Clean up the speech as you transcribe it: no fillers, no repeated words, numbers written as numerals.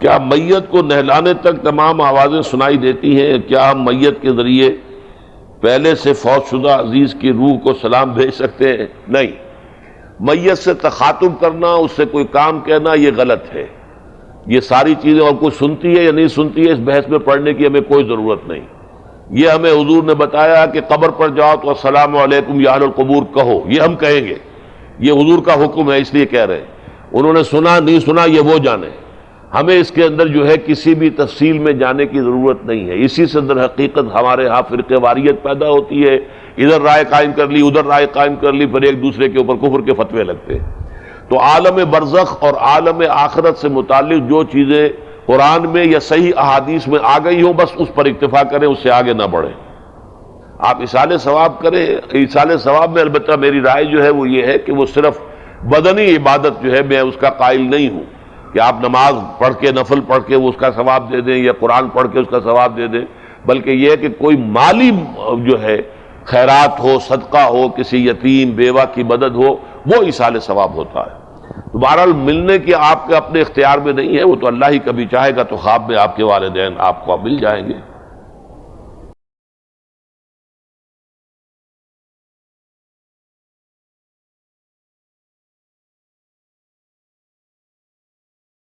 کیا میت کو نہلانے تک تمام آوازیں سنائی دیتی ہیں؟ کیا ہم میت کے ذریعے پہلے سے فوت شدہ عزیز کی روح کو سلام بھیج سکتے ہیں؟ نہیں، میت سے تخاطب کرنا، اس سے کوئی کام کہنا، یہ غلط ہے۔ یہ ساری چیزیں اور کوئی سنتی ہے یا نہیں سنتی ہے، اس بحث میں پڑھنے کی ہمیں کوئی ضرورت نہیں۔ یہ ہمیں حضور نے بتایا کہ قبر پر جاؤ تو السلام علیکم یا اہل القبور کہو، یہ ہم کہیں گے، یہ حضور کا حکم ہے، اس لیے کہہ رہے ہیں۔ انہوں نے سنا نہیں سنا یہ وہ جانے، ہمیں اس کے اندر جو ہے کسی بھی تفصیل میں جانے کی ضرورت نہیں ہے۔ اسی سے در حقیقت ہمارے ہاں فرقہ واریت پیدا ہوتی ہے، ادھر رائے قائم کر لی، ادھر رائے قائم کر لی، پھر ایک دوسرے کے اوپر کفر کے فتوے لگتے ہیں۔ تو عالم برزخ اور عالم آخرت سے متعلق جو چیزیں قرآن میں یا صحیح احادیث میں آ گئی ہوں، بس اس پر اکتفا کریں، اس سے آگے نہ بڑھیں۔ آپ ایصال ثواب کریں، ایصال ثواب میں البتہ میری رائے جو ہے وہ یہ ہے کہ وہ صرف بدنی عبادت جو ہے میں اس کا قائل نہیں ہوں کہ آپ نماز پڑھ کے نفل پڑھ کے وہ اس کا ثواب دے دیں یا قرآن پڑھ کے اس کا ثواب دے دیں، بلکہ یہ ہے کہ کوئی مالی جو ہے خیرات ہو، صدقہ ہو، کسی یتیم بیوہ کی مدد ہو، وہ ایصال ثواب ہوتا ہے۔ تو بہرحال ملنے کی آپ کے اپنے اختیار میں نہیں ہے، وہ تو اللہ ہی کبھی چاہے گا تو خواب میں آپ کے والدین آپ کو مل جائیں گے۔